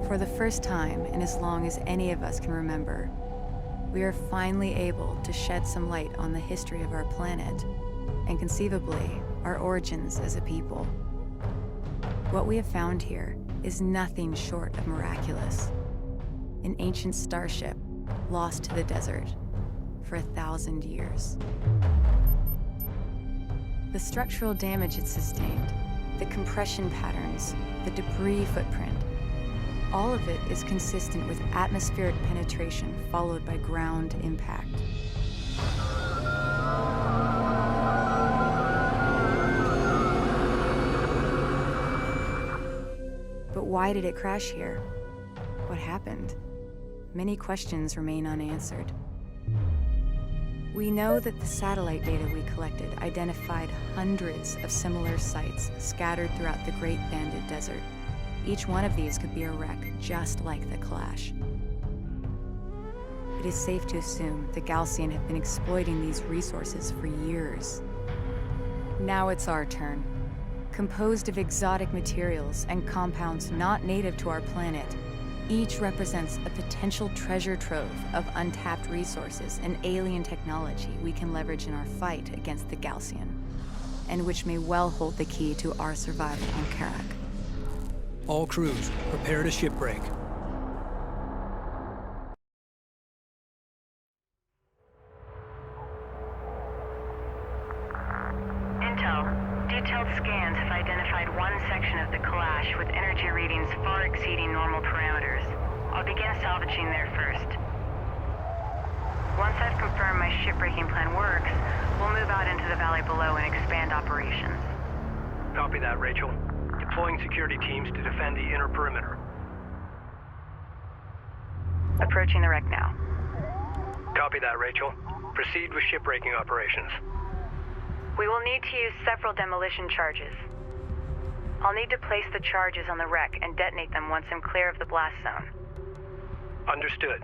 For the first time in as long as any of us can remember, we are finally able to shed some light on the history of our planet, and conceivably, our origins as a people. What we have found here is nothing short of miraculous. An ancient starship lost to the desert for 1,000 years. The structural damage it sustained, the compression patterns, the debris footprint, all of it is consistent with atmospheric penetration followed by ground impact. But why did it crash here? What happened? Many questions remain unanswered. We know that the satellite data we collected identified hundreds of similar sites scattered throughout the Great Banded Desert. Each one of these could be a wreck just like the Kalash. It is safe to assume the Gaalsien have been exploiting these resources for years. Now it's our turn. Composed of exotic materials and compounds not native to our planet, each represents a potential treasure trove of untapped resources and alien technology we can leverage in our fight against the Gaalsien, and which may well hold the key to our survival on Kharak. All crews, prepare to shipbreak. Intel. Detailed scans have identified one section of the Kalash with energy readings far exceeding normal parameters. I'll begin salvaging there first. Once I've confirmed my shipbreaking plan works, we'll move out into the valley below and expand operations. Copy that, Rachel. Deploying security teams to defend the inner perimeter. Approaching the wreck now. Copy that, Rachel. Proceed with shipbreaking operations. We will need to use several demolition charges. I'll need to place the charges on the wreck and detonate them once I'm clear of the blast zone. Understood.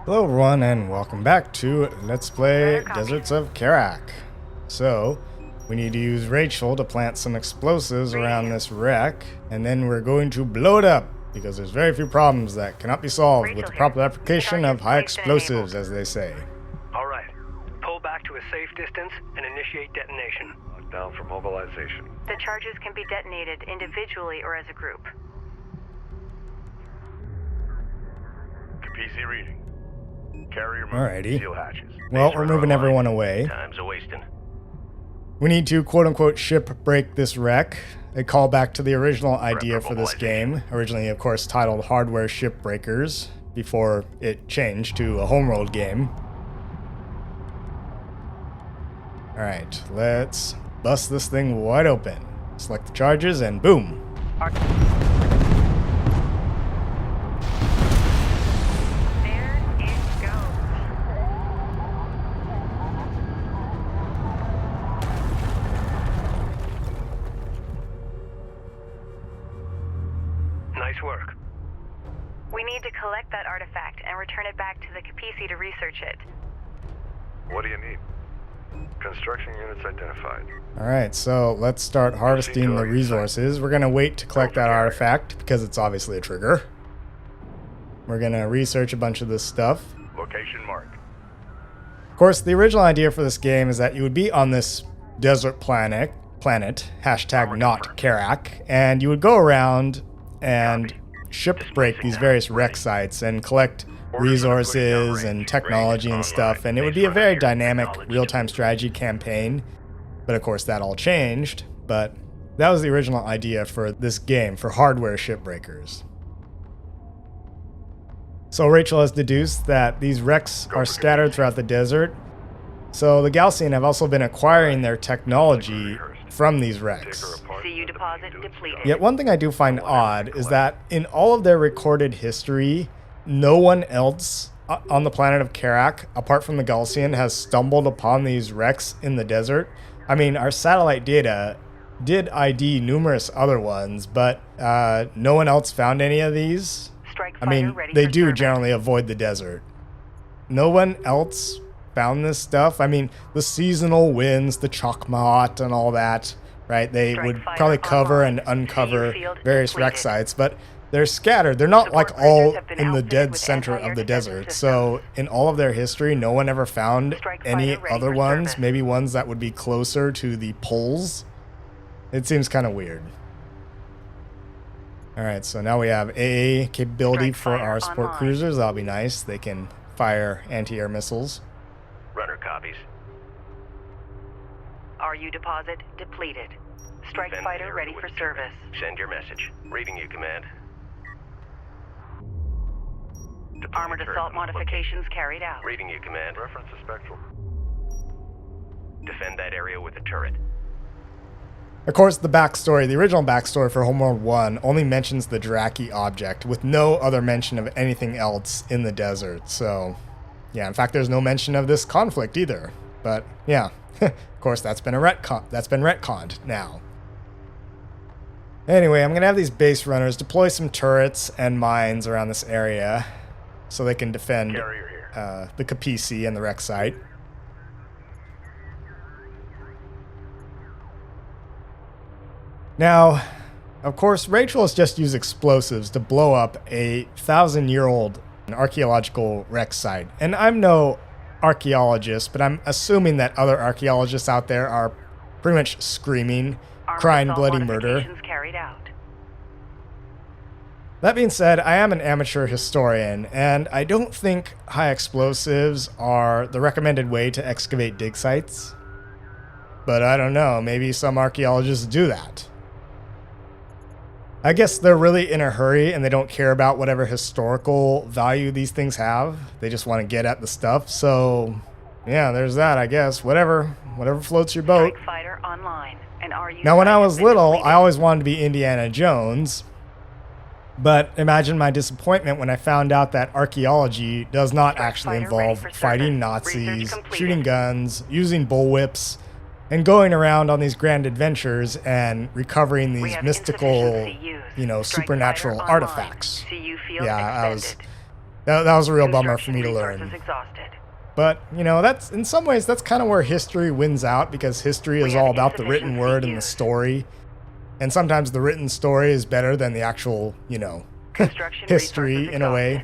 Hello everyone and welcome back to Let's Play Deserts of Kharak. So, we need to use Rachel to plant some explosives around this wreck, and then we're going to blow it up, because there's very few problems that cannot be solved with the proper application of high explosives, as they say. Alright. Pull back to a safe distance and initiate detonation. Down for mobilization. The charges can be detonated individually or as a group. PC reading. Carrier Alrighty. seal hatches. Well, we're moving everyone away. Time's a wasting. We need to quote-unquote shipbreak this wreck, a callback to the original idea for this game, originally of course titled Hardware Shipbreakers, before it changed to a Homeworld game. Alright, let's bust this thing wide open. Select the charges and boom! Nice work. We need to collect that artifact and return it back to the Kapisi to research it. What do you need? Construction units identified. Alright, so let's start harvesting the resources. We're going to wait to collect that artifact, because it's obviously a trigger. We're going to research a bunch of this stuff. Location marked. Of course, the original idea for this game is that you would be on this desert planet, hashtag not Kharak, and you would go around and shipbreak these various wreck sites and collect resources and technology and stuff, and it would be a very dynamic real-time strategy campaign. But of course that all changed, but that was the original idea for this game, for Hardware Shipbreakers. So Rachel has deduced that these wrecks are scattered throughout the desert, so the Gaalsien have also been acquiring their technology from these wrecks. CU deposit depleted. Yet one thing I do find odd is that in all of their recorded history, no one else on the planet of Kharak, apart from the Gaalsien, has stumbled upon these wrecks in the desert. I mean, our satellite data did ID numerous other ones, but no one else found any of these. I mean, they do generally avoid the desert. No one else found this stuff. I mean, the seasonal winds, the Chakmaat and all that, right? They would probably cover and uncover various wreck sites, but they're scattered. They're not like all in the dead center of the desert. So in all of their history, no one ever found any other ones, maybe ones that would be closer to the poles. It seems kind of weird. All right, so now we have AA capability for our support cruisers. That'll be nice. They can fire anti-air missiles. Runner copies. RU deposit depleted. Strike fighter ready for service. Send your message. Reading you, Command. Armored assault modifications carried out. Reading you, Command. Reference to spectral. Defend that area with a turret. Of course, the backstory, the original backstory for Homeworld 1 only mentions the Draki object with no other mention of anything else in the desert. So, yeah, in fact, there's no mention of this conflict either. But, yeah, of course, that's been retconned now. Anyway, I'm going to have these base runners deploy some turrets and mines around this area so they can defend the Kapisi and the wreck site. Now, of course, Rachel has just used explosives to blow up a 1,000-year-old archaeological wreck site. And I'm no archaeologist, but I'm assuming that other archaeologists out there are pretty much screaming, crying bloody murder. Carried out. That being said, I am an amateur historian, and I don't think high explosives are the recommended way to excavate dig sites. But I don't know, maybe some archaeologists do that. I guess they're really in a hurry and they don't care about whatever historical value these things have. They just want to get at the stuff. So, yeah, there's that, I guess. Whatever floats your boat. Strike fighter online. Now, when I was little, I always wanted to be Indiana Jones. But imagine my disappointment when I found out that archaeology does not actually involve fighting Nazis, shooting guns, using bullwhips, and going around on these grand adventures and recovering these mystical, supernatural artifacts. Yeah, that was a real bummer for me to learn. But, that's in some ways, that's kind of where history wins out, because history is all about the written word and the story. And sometimes the written story is better than the actual, history in a way.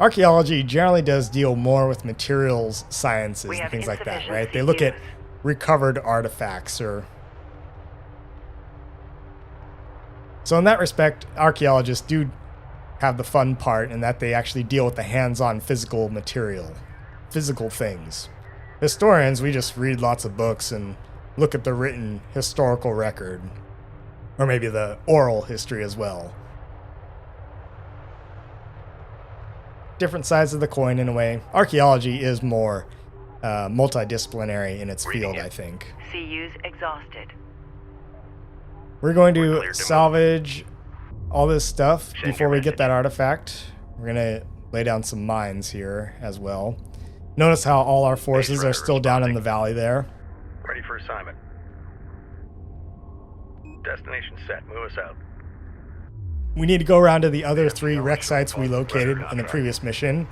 Archaeology generally does deal more with materials sciences and things like that, right? They look at recovered artifacts or... So in that respect, archaeologists do have the fun part in that they actually deal with the hands-on physical material, physical things. Historians, we just read lots of books and look at the written historical record, or maybe the oral history as well. Different sides of the coin in a way. Archaeology is more multidisciplinary in its field, I think. CU's exhausted. We're going to salvage all this stuff before we get that artifact. We're going to lay down some mines here as well. Notice how all our forces are still down in the valley there. Ready for assignment. Destination set. Move us out. We need to go around to the other 3 wreck sites we located in the previous mission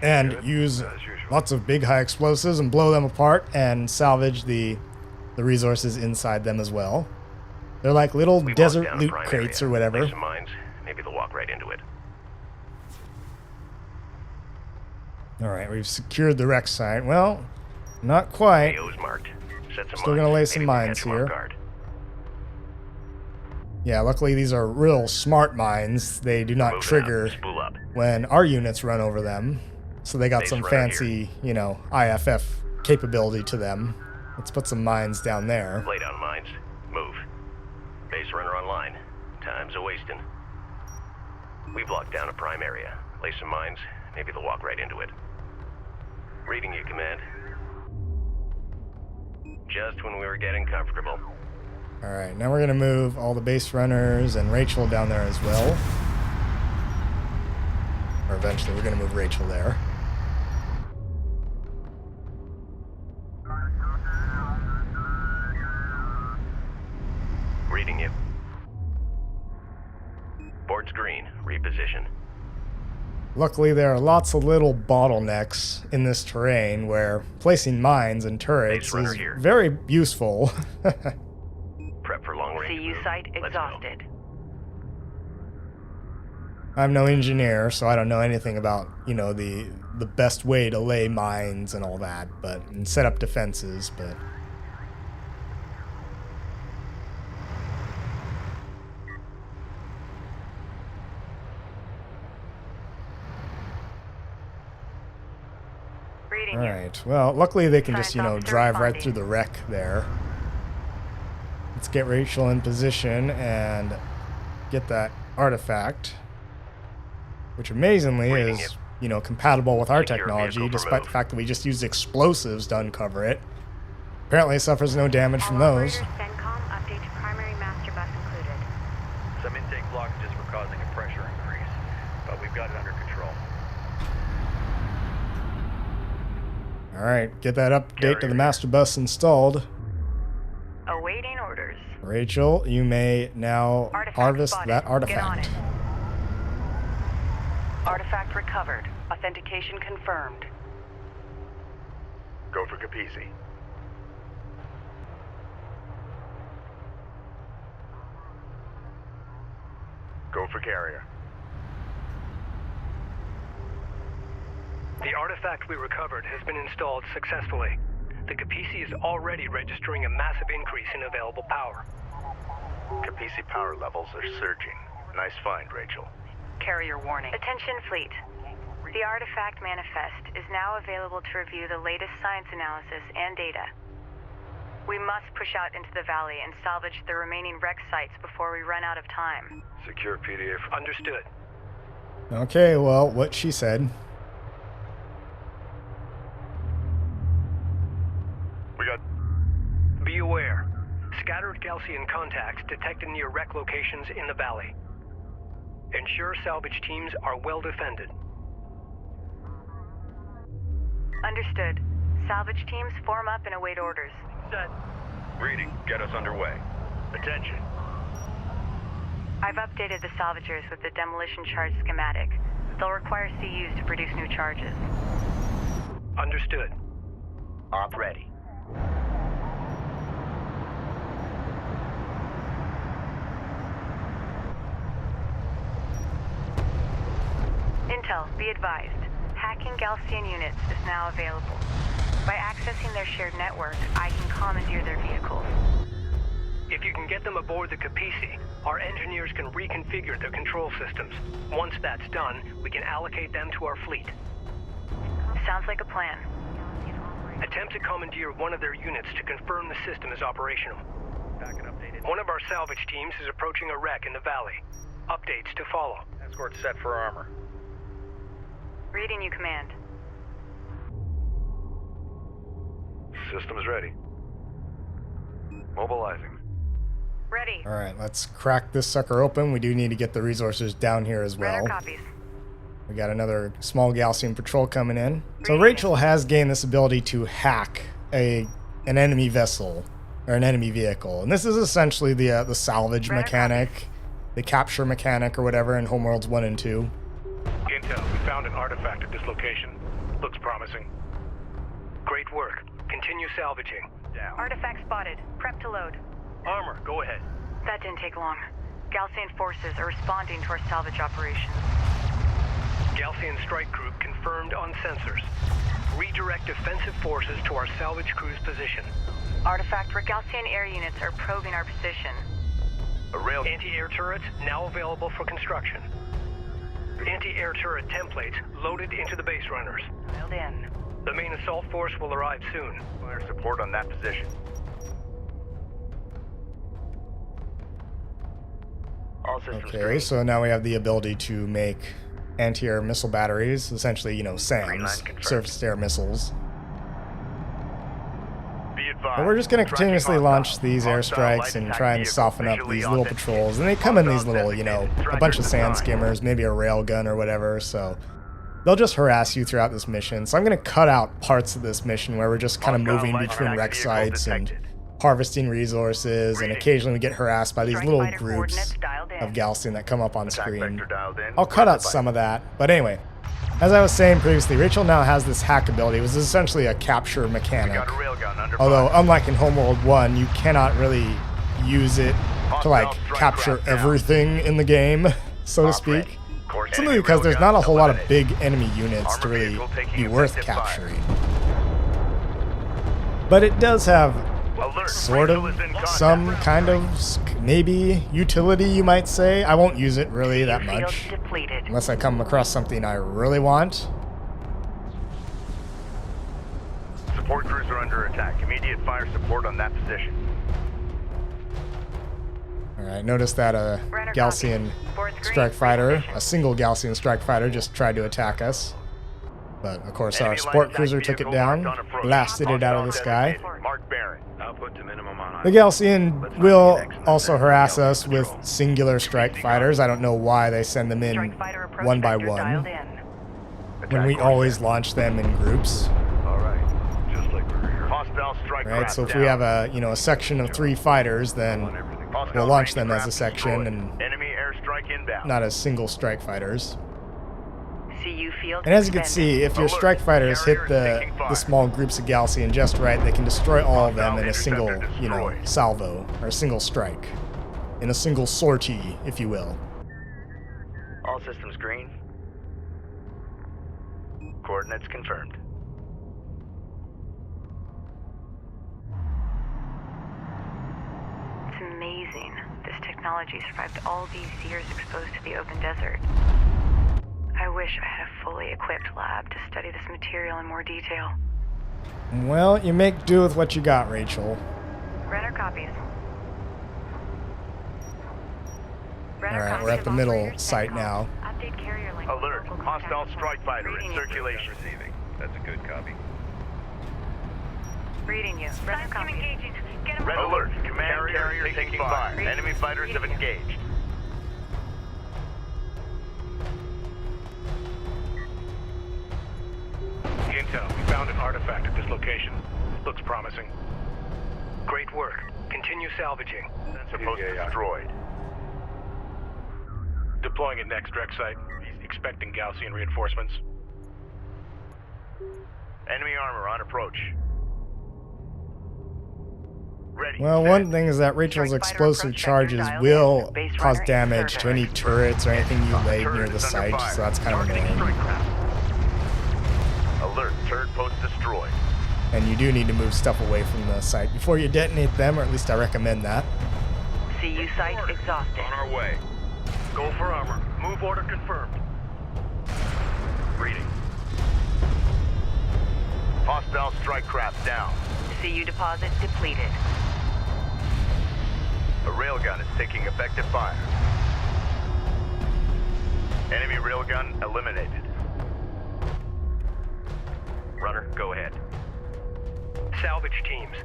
and use lots of big high explosives and blow them apart and salvage the resources inside them as well. They're like little desert loot crates or whatever. Some mines. Maybe they'll walk right into it. Alright, we've secured the wreck site. Well, not quite. AO's marked. Set some Still gonna lay some mines here. Yeah, luckily these are real smart mines. They do not trigger when our units run over them. So they got some fancy, IFF capability to them. Let's put some mines down there. Lay down mines. Move. Base runner online. Time's a-wasting. We've locked down a prime area. Lay some mines. Maybe they'll walk right into it. Reading you, Command. Just when we were getting comfortable. Alright, now we're going to move all the base runners and Rachel down there as well. Or eventually we're going to move Rachel there. Reading you. Board's green. Reposition. Luckily, there are lots of little bottlenecks in this terrain where placing mines and turrets Base runner is here. very useful. Prep for long range. CU move. site Let's go. exhausted. I'm no engineer, so I don't know anything about, you know, the best way to lay mines and all that, and set up defenses, but... Reading you. Alright, well, luckily they can just, you know, Science officer drive right responding. through the wreck there. Let's get Rachel in position and get that artifact, which amazingly Reading is, you. you know, compatible with our Secure technology, vehicle for despite the move. fact that we just used explosives to uncover it. Apparently it suffers no damage from those. CENTCOM update to primary master bus included. Some intake blockages were causing a pressure increase, but we've got it under control. Alright, get that update to the Carrier. master bus installed. Awaiting orders. Rachel, you may now Artifact harvest spotted. that Get on artifact. it. Artifact recovered. Authentication confirmed. Go for Capisi. Go for carrier. The artifact we recovered has been installed successfully. The Capisi is already registering a massive increase in available power. Capisi power levels are surging. Nice find, Rachel. Carrier warning. Attention fleet. The artifact manifest is now available to review the latest science analysis and data. We must push out into the valley and salvage the remaining wreck sites before we run out of time. Secure PDA for... Understood. Okay, well, what she said. We got... Be aware. Scattered Gaalsien contacts detected near wreck locations in the valley. Ensure salvage teams are well defended. Understood. Salvage teams form up and await orders. Set. Reading. Get us underway. Attention. I've updated the salvagers with the demolition charge schematic. They'll require CUs to produce new charges. Understood. Op ready. Intel, be advised. Hacking Gaalsien units is now available. By accessing their shared network, I can commandeer their vehicles. If you can get them aboard the Capisi, our engineers can reconfigure their control systems. Once that's done, we can allocate them to our fleet. Sounds like a plan. Attempt to commandeer one of their units to confirm the system is operational. Back and updated. One of our salvage teams is approaching a wreck in the valley. Updates to follow. Escort set for armor. Reading you, Command. Systems ready. Mobilizing. Ready. Alright, let's crack this sucker open. We do need to get the resources down here as well. Radar copies. We got another small Gaalsien patrol coming in. So Rachel has gained this ability to hack an enemy vessel or an enemy vehicle, and this is essentially the salvage Radar mechanic, the capture mechanic, or whatever in Homeworlds 1 and 2. Intel, we found an artifact at this location. Looks promising. Great work. Continue salvaging. Down. Artifact spotted. Prep to load. Armor, go ahead. That didn't take long. Gaalsien forces are responding to our salvage operations. Gaalsien strike group confirmed on sensors. Redirect defensive forces to our salvage crew's position. Artifact Gaalsien air units are probing our position. A rail... Anti-air turrets now available for construction. Anti-air turret templates loaded into the base runners. Dialed in. The main assault force will arrive soon. Fire support on that position. All systems Okay, green. so now we have the ability to make anti-air missile batteries, essentially, you know, Green line SAMs, confirmed. surface-to-air missiles. Be advised. But we're just going to Tracking continuously hostile. launch these Hostile airstrikes light and attack try and vehicle soften up visually these little authenticated. patrols. And they come in these Hostile little, you know, designated. a bunch of Trackers sand assigned. skimmers, maybe a railgun or whatever, so they'll just harass you throughout this mission. So I'm going to cut out parts of this mission where we're just kind of Hostile moving light between attack wreck vehicle sites and detected. harvesting resources, and Reading. occasionally we get harassed by these Strike little fighter groups coordinates dialed in. of Gaalsien that come up on Attack screen. vector dialed in. I'll cut out some of that. But anyway, as I was saying previously, Rachel now has this hack ability. It was essentially a capture We mechanic. got a railgun under Although, fire. unlike in Homeworld 1, you cannot really use it to, like, Hostile strike capture craft down. everything in the game, so to Op ready. speak. Course Simply enemy because there's railgun not a whole lot of eliminated. big enemy units to Armored really vehicle taking be worth effective fire. capturing. But it does have Alert, sort Rachel is in of contact. some kind of maybe utility, you might say. I won't use it really that Field much depleted. unless I come across something I really want. Support crews are under attack. Immediate fire support on that position. Alright, notice that a Runner Gaalsien copy. Fourth green, strike fighter, position. a single Gaalsien strike fighter just tried to attack us. But of course our Enemy sport light cruiser attack took it vehicle down, marked on approach. blasted it out of the sky. Designated. Mark Baron. Output to minimum on The Gaalsien will also harass us with singular strike fighters. I don't know why they send them in Strike fighter approach one by vector dialed one in. when we always launch them in groups. All right. Just like we were here. Hostile strike Right, craft so if down. we have a a section of 3 fighters, then Hostile we'll launch range them as a craft section destroyed. and Enemy airstrike inbound. not as single strike fighters. CU field And as you can suspended. see, if your Alert, strike fighters hit carrier taking the fire. small groups of Gaalsien just right, they can destroy all of them Hostile in a single, interceptor destroyed. salvo or a single strike, in a single sortie, if you will. All systems green. Coordinates confirmed. It's amazing. This technology survived all these years exposed to the open desert. I wish I had a fully equipped lab to study this material in more detail. Well, you make do with what you got, Rachel. Runner copies. Runner Alright, copies we're at of the middle operator site CENTCOM. now. Update carrier link with Alert. local Hostile contact strike point. fighter in Reading you. circulation. Receiving. That's a good copy. Reading you. Runner copies. Engaging. Get him Red alert. Command carrier taking fire. Reading Enemy you. fighters have Reading you. engaged. Intel, we found an artifact at this location. Looks promising. Great work. Continue salvaging. Supposed destroyed. Deploying it next direct site. Expecting Gaalsien reinforcements. Enemy armor on approach. Ready. Well, set. one thing is that Rachel's Strike fighter explosive approach charges vector dialed will in. Base cause runner damage to any inserted. turrets or anything you laid Turret near the is under site, fire. so that's kind of Targeting annoying. strike craft. Alert. Turret post destroyed. And you do need to move stuff away from the site before you detonate them, or at least I recommend that. CU site exhausted. On our way. Go for armor. Move order confirmed. Reading. Hostile strike craft down. CU deposit depleted. A railgun is taking effective fire. Enemy railgun eliminated. Runner, go ahead. Salvage teams.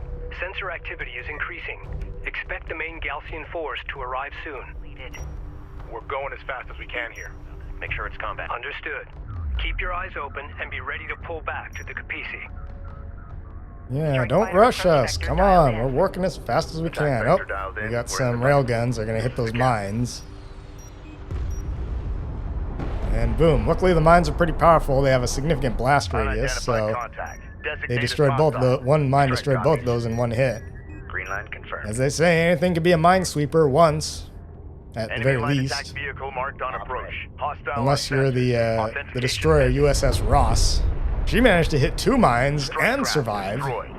Sensor activity is increasing. Expect the main Gaalsien force to arrive soon. Depleted. We're going as fast as we can here. Make sure it's combat. Understood. Keep your eyes open and be ready to pull back to the Kapisi. Yeah, Strike don't fighter rush approach us. vector Come dialed on, in. we're working as fast as we Attack can. vector Oh, dialed we in. got We're some in the railguns. They're gonna hit those Again. mines. And boom. Luckily, the mines are pretty powerful. They have a significant blast radius, Unidentified so contact. they Designated destroyed both hostile. the one mine Strike destroyed both copies. of those in one hit. Green line confirmed. As they say, anything can be a minesweeper once, at the Enemy very light attack least. vehicle marked on approach. Hostile Unless light you're sensors. the Authentication destroyer sensors. USS Ross. She managed to hit 2 mines Strike and craft survive. destroyed.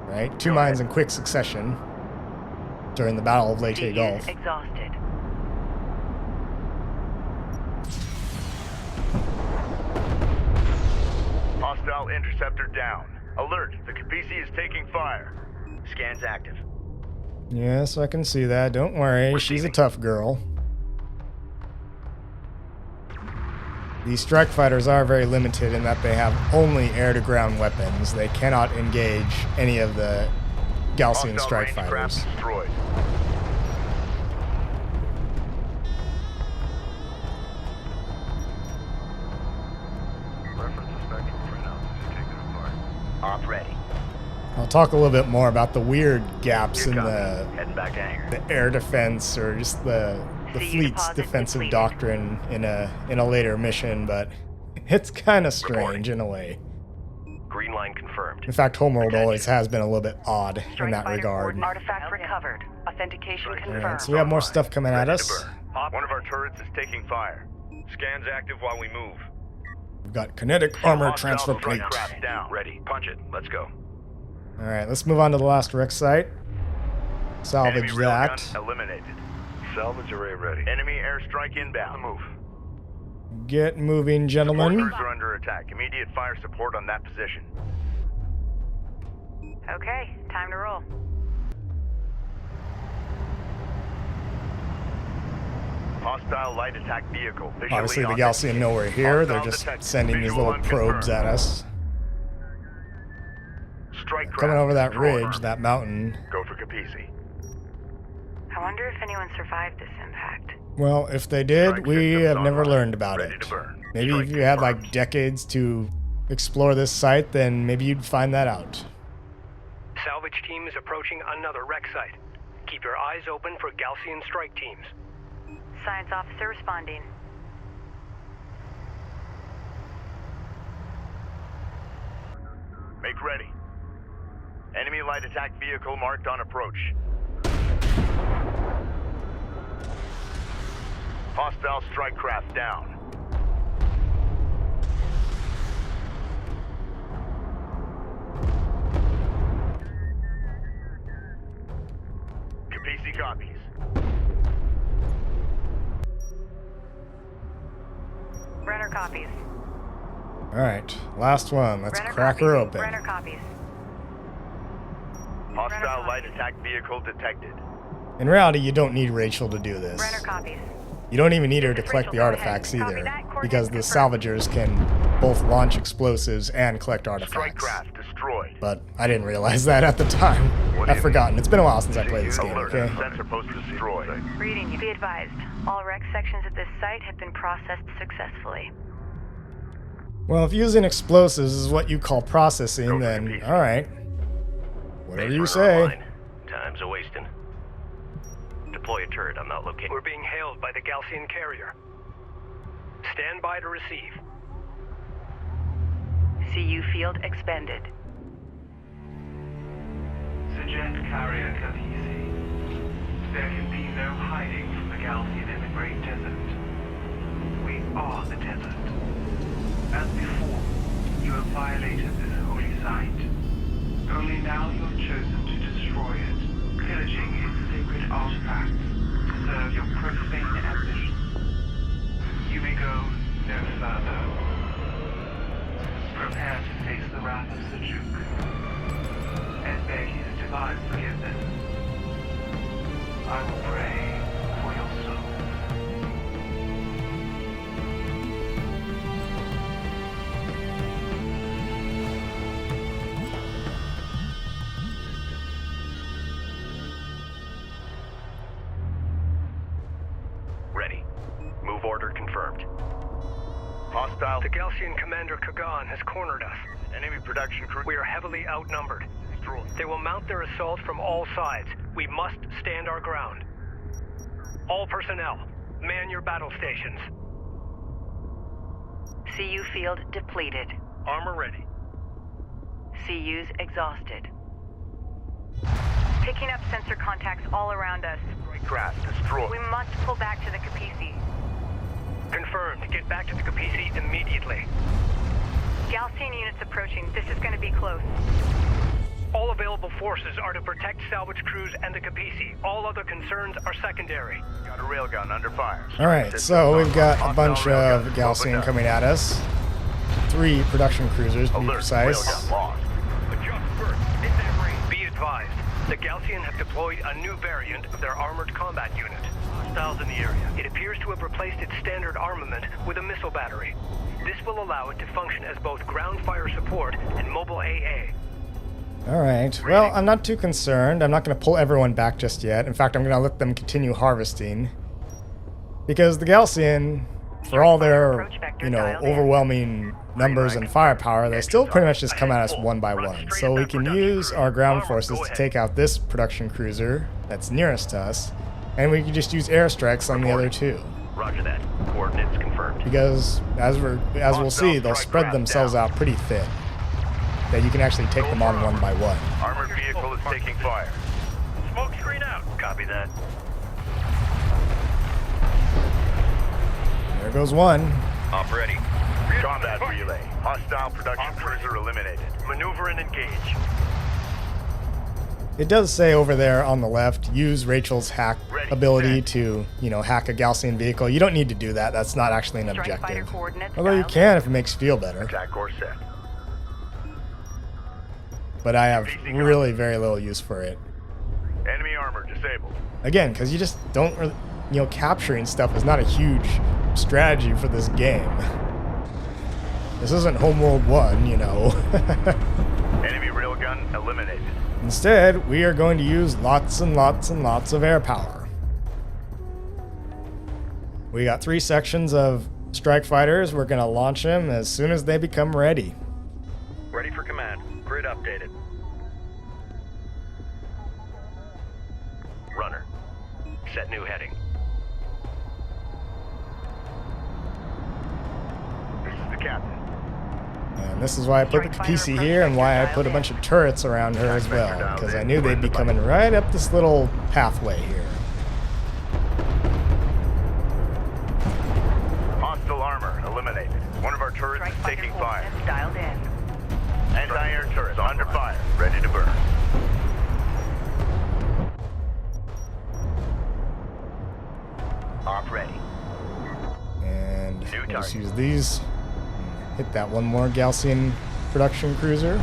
Right? 2 Go mines ahead. in quick succession during the Battle of Leyte CU Gulf. exhausted. Hostile interceptor down. Alert, the Kapisi is taking fire. Scans active. Yes, I can see that. Don't worry, she's a Receiving. tough girl. These strike fighters are very limited in that they have only air-to-ground weapons. They cannot engage any of the Gaalsien Hostile strike range fighters. craft destroyed. Reference the spectral printouts as you take it apart. Op ready. I'll talk a little bit more about the weird gaps Here in comes. the Heading back to hangar. air defense or just the the See you fleet's deposit defensive depleted. doctrine in a later mission, but it's kind of strange in a way. Green line confirmed. In fact, Homeworld always has been a little bit odd in Strike that fighter regard. coordinate. Artifact recovered. Authentication confirmed. Alright, so we have more stuff coming at us. One of our turrets is taking fire. Scans active while we move. We've got kinetic armor Hostile transfer strike plate. craft down. Ready. Punch it. Let's go. Alright, let's move on to the last wreck site. Salvage Enemy that. railgun eliminated. Salvage array ready. Enemy airstrike inbound. Move. Get moving, gentlemen. Cruisers are under attack. Immediate fire support on that position. Okay, time to roll. Hostile light attack vehicle. Visually Obviously, the on Gaalsien know we're here. They're Hostile just detected. sending these Visual little probes at unconfirmed. us. Strike Coming craft over that destroyed. ridge, that mountain. Go for Capisi. I wonder if anyone survived this impact. Well, if they did, Strike we systems have never online. learned about Ready it. to burn. Maybe Strike if you had like confirmed. decades to explore this site, then maybe you'd find that out. Salvage team is approaching another wreck site. Keep your eyes open for Gaalsien strike teams. Science officer responding. Make ready. Enemy light attack vehicle marked on approach. Hostile strike craft down. Capisi copies. Brenner copies. Alright, last one. Let's Brenner crack copies. her open. Brenner copies. Hostile light attack vehicle detected. In reality, you don't need Rachel to do this. Brenner copies. You don't even need her to This is collect the Rachel, go ahead. artifacts Copy either, that. Coordinates because the confirmed. salvagers can both launch explosives and collect Strike artifacts. craft destroyed. But I didn't realize that at the time. I've forgotten. It's been a while since I played this game, Alert. okay? Sensor post destroyed. Reading, you be advised. All wreck sections at this site have been processed successfully. Well, if using explosives is what you call processing, Go for then Capisi. alright. Whatever Base you runner say. online. Time's a wasting. Deploy a turret. I'm not locating. We're being hailed by the Gaalsien carrier. Stand by to receive. CU field expended. Suggest carrier Capisi. There can be no hiding from the Gaalsien in the Great Desert. We are the desert. As before, you have violated this holy site. Only now you have chosen to destroy it, pillaging its sacred artifacts to serve your profane ambitions. You may go no further. Prepare to face the wrath of Sejuk and beg his divine forgiveness. I will pray for your soul. Ready. Move order confirmed. Hostile. The Gaalsien commander Kagan has cornered us. Enemy production crew We are heavily outnumbered. destroyed. They will mount their assault from all sides. We must stand our ground. All personnel, man your battle stations. CU field depleted. Armor ready. CU's exhausted. Picking up sensor contacts all around us. Strike craft destroyed. We must pull back to the Capisi. Confirmed. Get back to the Capisi immediately. Gaalsien units approaching. This is going to be close. All available forces are to protect salvage crews and the Capisi. All other concerns are secondary. Got a railgun under fire. Alright, so we've got a Hostile bunch of railgun Gaalsien opened up. coming at us. 3 production cruisers, to be Alert. precise. Railgun lost. Adjust first. In that range. Be advised. The Gaalsien have deployed a new variant of their armored combat unit. Hostiles in the area. It appears to have replaced its standard armament with a missile battery. This will allow it to function as both ground fire support and mobile AA. Alright, well, I'm not too concerned. I'm not going to pull everyone back just yet. In fact, I'm going to let them continue harvesting. Because the Gaalsien, for all their, overwhelming numbers and firepower, they still pretty much just come at us one by one. So we can use our ground forces to take out this production cruiser that's nearest to us, And we can just use airstrikes on the other two. Roger that. Coordinates confirmed. Because as we'll see, they'll spread themselves out pretty thin. That you can actually take them on one by one. Armored vehicle is taking fire. Smoke screen out. Copy that. There goes one. Off ready. Combat relay. Hostile production cruiser eliminated. Maneuver and engage. It does say over there on the left, use Rachel's hack ability to, hack a Gaalsien vehicle. You don't need to do that. That's not actually an objective. Although you can if it makes you feel better. Attack course set. But I have really very little use for it. Enemy armor disabled. Again, because you just don't really, capturing stuff is not a huge strategy for this game. This isn't Homeworld 1, Enemy railgun eliminated. Instead, we are going to use lots and lots and lots of air power. We got 3 sections of strike fighters. We're going to launch them as soon as they become ready. Ready for command. Grid updated. Runner. Set new heading. This is the captain. And this is why I put the PC here and why I put a bunch of turrets around her as well, because I knew they'd be coming right up this little pathway here. Hostile armor eliminated. One of our turrets is taking fire. Dialed in. Anti-air turret under fire. Ready to burn. Off ready. And we'll just use these. Hit that one more Gaalsien production cruiser.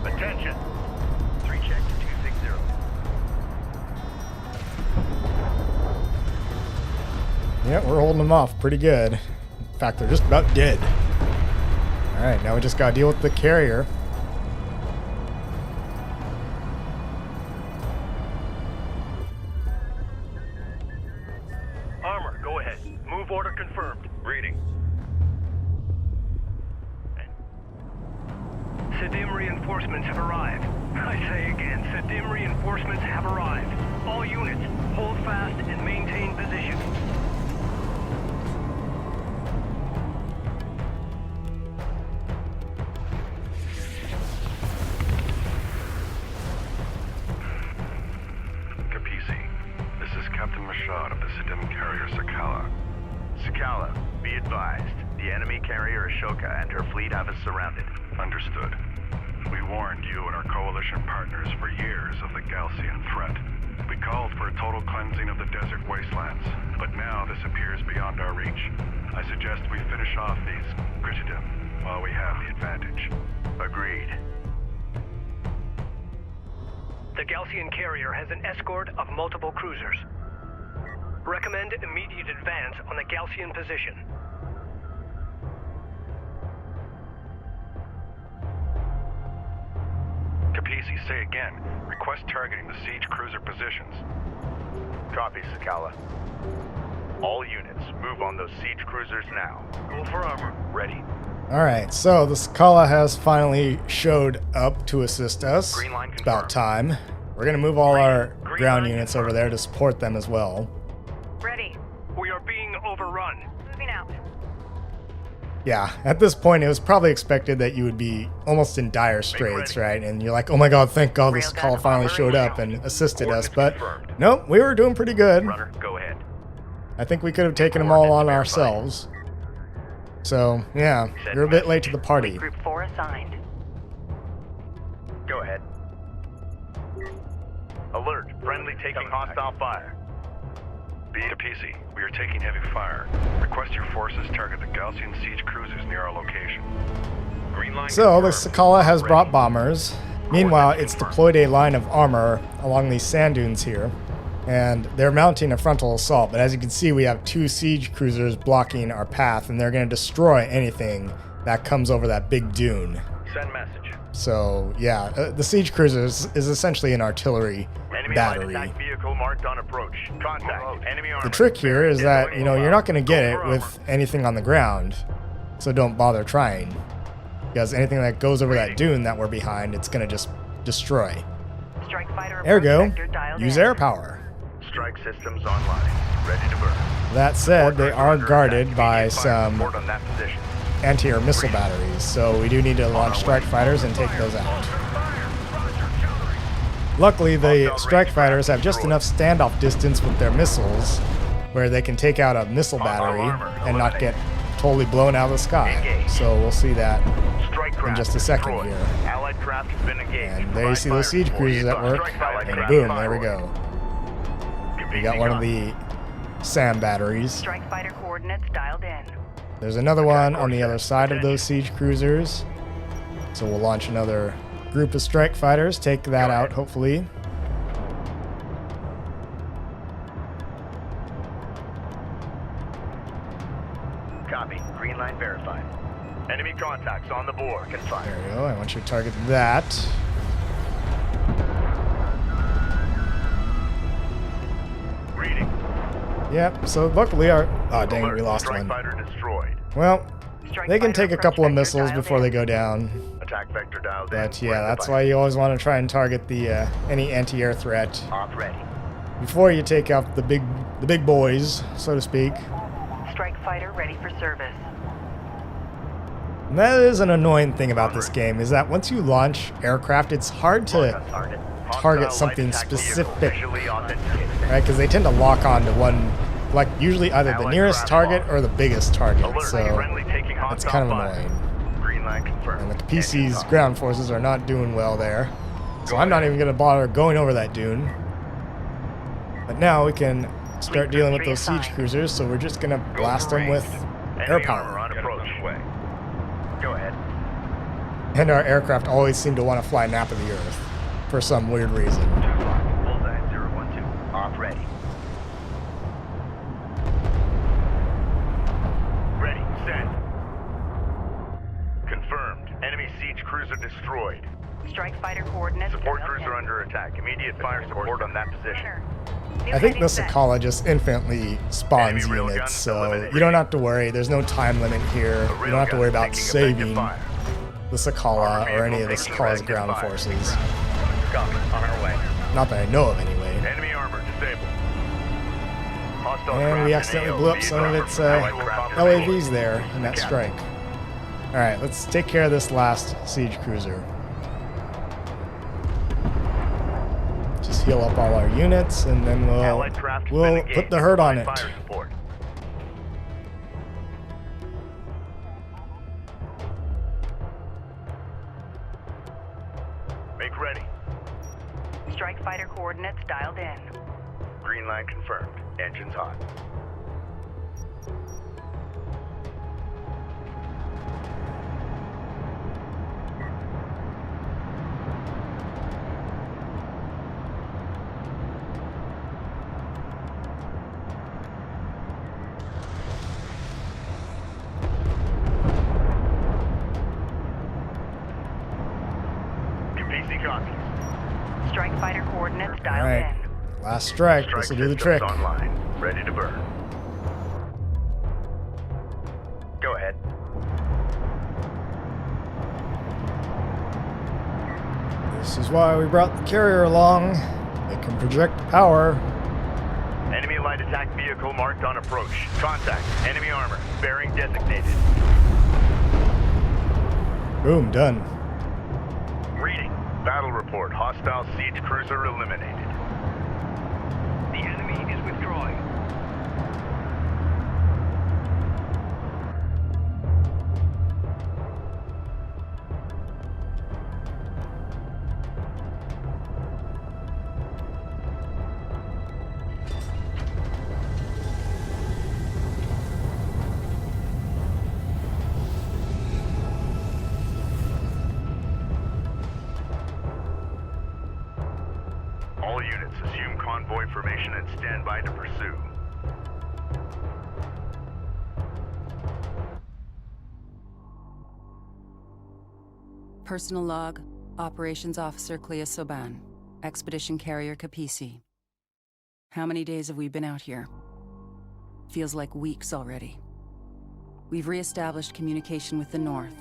Attention. 3 check to 260. Yeah, we're holding them off pretty good. In fact, they're just about dead. Alright, now we just gotta deal with the carrier. Armor, go ahead. Move order confirmed. Reading. Sedim reinforcements have arrived. I say again, Sedim reinforcements have arrived. All units, hold fast and maintain position. This is Captain Mashad of the Sedim carrier Sakala. Sakala, be advised. The enemy carrier Ashoka and her fleet have us surrounded. Understood. We warned you and our coalition partners for years of the Gaalsien threat. We called for a total cleansing of the desert wastelands, but now this appears beyond our reach. I suggest we finish off these Gritidim while we have the advantage. Agreed. The Gaalsien carrier has an escort of multiple cruisers. Recommend immediate advance on the Gaalsien position. Capisi, say again. Request targeting the siege cruiser positions. Copy, Sakala. All units, move on those siege cruisers now. Go for armor. Ready. Alright, so the Sakala has finally showed up to assist us. Green line It's about confirmed. time. We're gonna move all our Green ground line units over there to support them as well. Ready. We are being overrun. Moving out. Yeah, at this point it was probably expected that you would be almost in dire straits, right? And you're like, oh my god, thank god this Sakala finally showed up and assisted us. But nope, we were doing pretty good. Runner, go ahead. I think we could have taken them all on ourselves. So, yeah, you're a bit late to the party. Group 4 assigned. Go ahead. Alert, friendly taking hostile fire. Capisi, we are taking heavy fire. Request your forces target the Gaalsien siege cruisers near our location. Green line So, the confirmed. Sakala has brought bombers. Meanwhile, it's deployed a line of armor along these sand dunes here. And they're mounting a frontal assault. But as you can see, we have 2 siege cruisers blocking our path. And they're going to destroy anything that comes over that big dune. Send message. So, yeah, the siege cruisers is essentially an artillery Enemy battery. light attack vehicle marked on approach. Contact. Enemy armor. The trick here is that, you're not going to get it with anything on the ground. So don't bother trying. Because anything that goes over that dune that we're behind, it's going to just destroy. Strike Strike fighter Ergo, approach vector dialed use in. air power. Strike systems online. Ready to burn. That said, they Support are under guarded attack. by Immediate fire some support on that position. anti-air missile batteries, so we do need to launch strike fighters and take those out. Luckily, the strike fighters have just enough standoff distance with their missiles where they can take out a missile battery and not get totally blown out of the sky. So we'll see that in just a second here. Allied craft has been engaged. And there you see those siege cruisers at work, and boom, there we go. We got one of the SAM batteries. Strike fighter coordinates dialed in. There's another one on the other side of those siege cruisers. So we'll launch another group of strike fighters, take that out hopefully. Copy. Green line verified. Enemy contacts on the board. Confirmed. There we go. I want you to target that. Reading. Yep, so luckily our... Oh, dang it, we lost Strike one. fighter destroyed. Well, Strike they can fighter take a couple of approach missiles vector before dialed they in. go down. Attack vector dialed But in. yeah, that's why you always want to try and target the any anti-air threat Op ready. before you take out the big boys, so to speak. Strike fighter ready for service. And that is an annoying thing about this game, is that once you launch aircraft, it's hard to target something specific, right? Because they tend to lock on to one, like usually either the nearest target or the biggest target, so it's kind of annoying. Green line confirmed. And the PC's ground forces are not doing well there, so I'm not even going to bother going over that dune. But now we can start dealing with those siege cruisers, so we're just going to blast them with air Enemy armor power. on approach. Go ahead. And our aircraft always seem to want to fly nap of the earth for some weird reason. Bullseye 012. Off ready. Ready. Send. Confirmed. Enemy siege cruiser destroyed. Strike fighter coordinates Support dialed cruiser in. under attack. Immediate fire support on that position. I think the Sakala just infinitely spawns units, so you don't have to worry. There's no time limit here. You don't have to worry about saving the Sakala or any of the Sakala's ground forces. Copy. On our way. Not that I know of, anyway. Enemy armor disabled. Hostile And we craft accidentally in blew up AO. some of its Allied craft in LAVs there in that strike. Alright, let's take care of this last siege cruiser. Just heal up all our units, and then Allied craft has been we'll engaged. put the hurt on it. Fire support. Make ready. Strike fighter coordinates dialed in. Green line confirmed. Engines hot. PC copies. Strike fighter coordinates dialed Alright, in. last strike. Strike This will do the systems trick. online. Ready to burn. Go ahead. This is why we brought the carrier along. It can project power. Enemy light attack vehicle marked on approach. Contact. Enemy armor. Bearing designated. Boom, done. Reading. Battle report. Hostile siege cruiser eliminated. The enemy is withdrawing. All units assume convoy formation and stand by to pursue. Personal log, Operations Officer Clea Soban, Expedition Carrier Capisi. How many days have we been out here? Feels like weeks already. We've re-established communication with the North.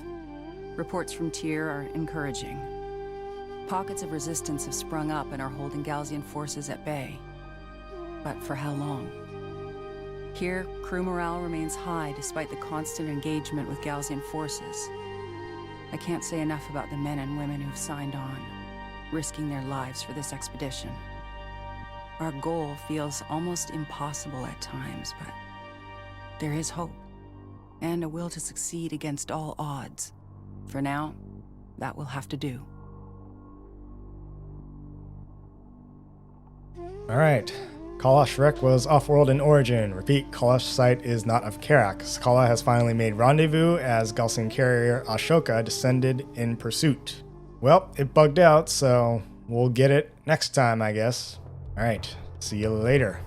Reports from Tyr are encouraging. Pockets of resistance have sprung up and are holding Gaalsien forces at bay. But for how long? Here, crew morale remains high despite the constant engagement with Gaalsien forces. I can't say enough about the men and women who've signed on, risking their lives for this expedition. Our goal feels almost impossible at times, but there is hope, and a will to succeed against all odds. For now, that will have to do. Alright. Kalash wreck was off-world in origin. Repeat, Kalash site is not of Kharak. Skala has finally made rendezvous as Gaalsien carrier Ashoka descended in pursuit. Well, it bugged out, so we'll get it next time, I guess. Alright, see you later.